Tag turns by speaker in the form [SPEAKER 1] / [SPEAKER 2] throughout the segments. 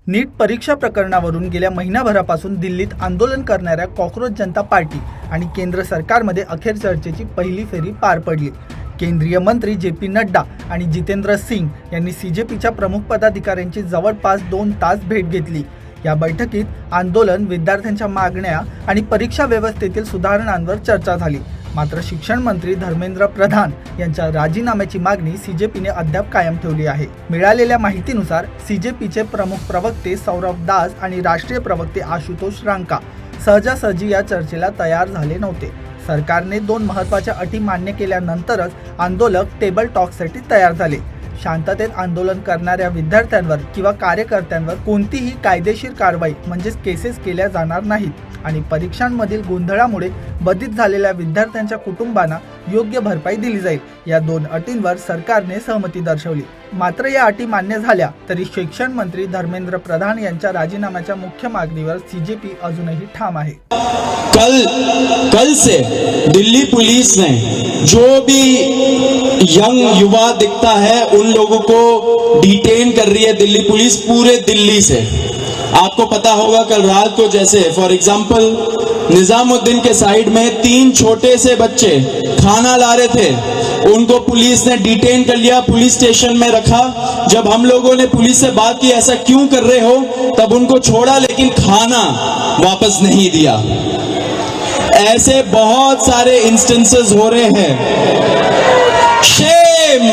[SPEAKER 1] NEET परीक्षा प्रकरणावरून गेल्या महिनाभरापासून दिल्लीत आंदोलन करणाऱ्या कॉकरोच जनता पार्टी आणि केंद्र सरकारमध्ये अखेर चर्चेची पहिली फेरी पार पडली। केंद्रीय मंत्री जे.पी. नड्डा आणि जितेंद्र सिंग यांनी सीजेपीच्या प्रमुख पदाधिकाऱ्यांची जवळपास 2 तास भेट घेतली। या बैठकीत आंदोलन, विद्यार्थ्यांच्या मागण्या आणि परीक्षा व्यवस्थेतील सुधारणांवर चर्चा झाली। मात्र शिक्षण मंत्री धर्मेंद्र प्रधान यांच्या राजीनाम्याची मागणी सीजेपीने अद्याप कायम ठेवली आहे। मिळालेल्या माहितीनुसार सीजेपीचे प्रमुख प्रवक्ते सौरभ दास आणि राष्ट्रीय प्रवक्ते आशुतोष रांका सहजासहजी या चर्चेला तयार झाले नव्हते। सरकारने 2 महत्त्वाच्या अटी मान्य केल्यानंतरच आंदोलक टेबल टॉकसाठी तयार झाले। शांततेत आंदोलन करणाऱ्या विद्यार्थ्यांवर किंवा कार्यकर्त्यांवर कोणतीही कायदेशीर कारवाई म्हणजेच केसेस केल्या जाणार नाहीत आणि परीक्षांमधील गोंधळामुळे बाधित झालेल्या विद्यार्थ्यांच्या कुटुंबांना योग्य भरपाई दिली जाईल। या 2 अटींवर सरकारने सहमती दर्शवली। मात्र या अटी मान्य झाल्या तरी शिक्षण मंत्री धर्मेंद्र प्रधान यांच्या राजीनाम्याच्या मुख्य मागणीवर सीजेपी अजूनही ठाम आहे।
[SPEAKER 2] कल से दिल्ली पुलिस ने जो भी यंग युवा दिखता है उन लोगों को डिटेन कर रही है दिल्ली पुलिस पूरे दिल्ली से। आपको पता होगा कल रात को जैसे फॉर एग्जांपल निजामुद्दीन के साइड में 3 छोटे से बच्चे खाना ला रहे थे, उनको पुलिस ने डिटेन कर लिया, पुलिस स्टेशन में रखा। जब हम लोगों ने पुलिस से बात की ऐसा क्यों कर रहे हो, तब उनको छोड़ा लेकिन खाना वापस नहीं दिया। ऐसे बहुत सारे इंस्टेंसेस हो रहे हैं। शेम।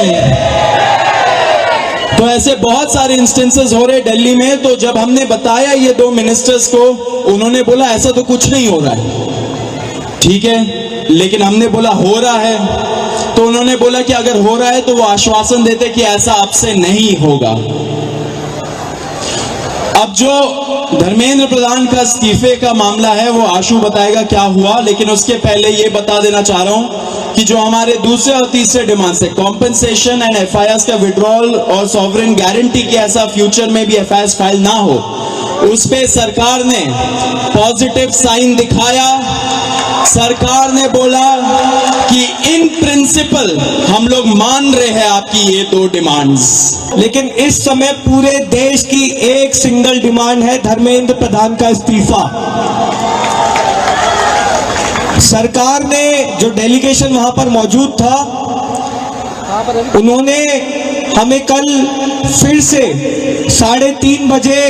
[SPEAKER 2] तो ऐसे बहुत सारे इंस्टेंसेस हो रहे दिल्ली में। तो जब हमने बताया ये 2 मिनिस्टर्स को, उन्होंने बोला ऐसा तो कुछ नहीं हो रहा है। ठीक है, लेकिन हमने बोला हो रहा है, तो उन्होंने बोला कि अगर हो रहा है तो वो आश्वासन देते कि ऐसा आपसे नहीं होगा। अब जो धर्मेंद्र प्रधान का इस्तीफे का मामला है वो आशु बताएगा क्या हुआ, लेकिन उसके पहले ये बता देना चाह रहा हूं कि जो हमारे दूसरे और तीसरे डिमांड्स है, कॉम्पेंसेशन एंड एफआईआर का विड्रॉल और सॉवरेन गारंटी कि ऐसा फ्यूचर में भी एफआईआर फाइल ना हो, उस पे सरकार ने पॉजिटिव साइन दिखाया। सरकार ने बोला कि इन प्रिंसिपल हम लोग मान रहे हैं आपकी ये 2 डिमांड्स।
[SPEAKER 3] लेकिन इस समय पूरे देश की एक सिंगल डिमांड है धर्मेंद्र प्रधान का इस्तीफा। सरकार ने जो डेलीगेशन वहां पर मौजूद था, उन्होंने हमें कल फिर से 3:30 बजे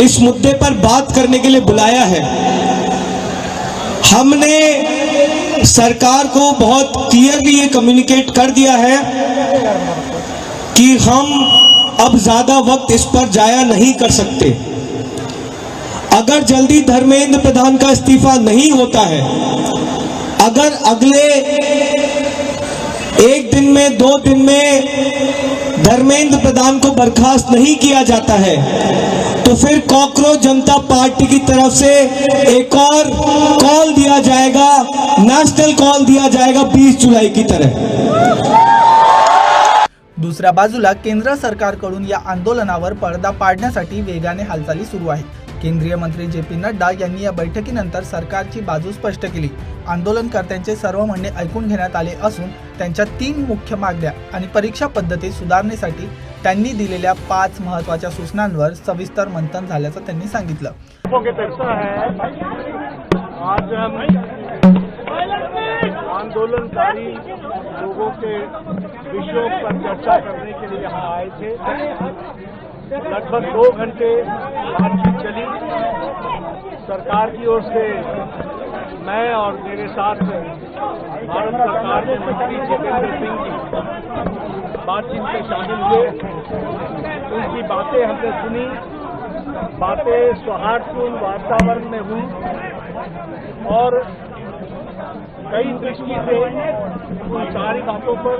[SPEAKER 3] इस मुद्दे पर बात करने के लिए बुलाया है। हमने सरकार को बहुत क्लियरली ये कम्युनिकेट कर दिया है कि हम अब ज्यादा वक्त इस पर जाया नहीं कर सकते। अगर जल्दी धर्मेंद्र प्रधान का इस्तीफा नहीं होता है, अगर अगले 1 दिन में 2 दिन में धर्मेंद्र प्रधान को बर्खास्त नहीं किया जाता है, तो फिर कॉकरोच जनता पार्टी की तरफ से एक और कॉल दिया जाएगा, नेशनल कॉल दिया जाएगा 20 जुलाई की तरह।
[SPEAKER 1] दुसऱ्या बाजूला केंद्र सरकारकडून या आंदोलनावर पडदा पाडण्यासाठी वेगाने हालचाली सुरू आहेत। केंद्रीय मंत्री जे.पी. नड्डा यांनी या बैठकीनंतर सरकारची बाजू स्पष्ट केली। आंदोलनकर्त्यांचे सर्व म्हणणे ऐकून घेण्यात आले असून त्यांच्या 3 मुख्य मागण्या आणि परीक्षा पद्धती सुधारण्यासाठी त्यांनी दिलेल्या 5 महत्त्वाच्या सूचनांवर सविस्तर मंथन झाल्याचं त्यांनी सांगितलं।
[SPEAKER 4] आज हम आंदोलनकारी लोगों के विषयों पर चर्चा करने के लिए यहाँ आए थे। लगभग 2 घंटे बातचीत चली। सरकार की ओर से मैं और मेरे साथ भारत सरकार के मंत्री जितेंद्र सिंह जी बातचीत में शामिल हुए। उनकी बातें हमने सुनी। बातें सौहार्दपूर्ण वातावरण में हुई और कई दृष्टि से उन सारी बातों पर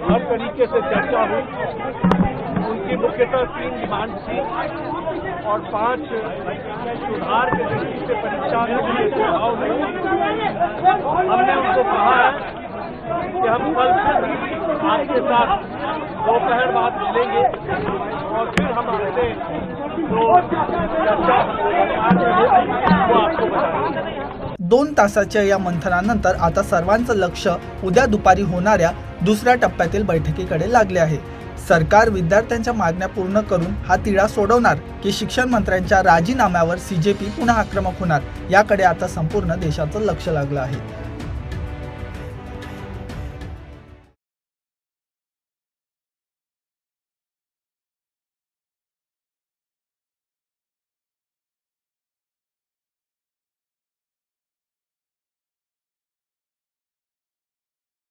[SPEAKER 4] हर तरीके से चर्चा हुई। उनकी मुख्यतः 3 डिमांड थी और 5 सुधार के दृष्टि से परीक्षा के लिए सुझाव हुए। हमने उनको कहा है कि हम कल आपके साथ दोपहर बाद मिलेंगे और फिर हम आपसे जो चर्चा वो आपको बताएंगे।
[SPEAKER 1] 2 तासाच्या या मंथनानंतर आता सर्वांचं लक्ष उद्या दुपारी होणाऱ्या दुसऱ्या टप्प्यातील बैठकीकडे लागले आहे। सरकार विद्यार्थ्यांच्या मागण्या पूर्ण करून हा तिढा सोडवणार की शिक्षण मंत्र्यांच्या राजीनाम्यावर CJP पुन्हा आक्रमक होणार याकडे आता संपूर्ण देशाचं लक्ष लागलं आहे.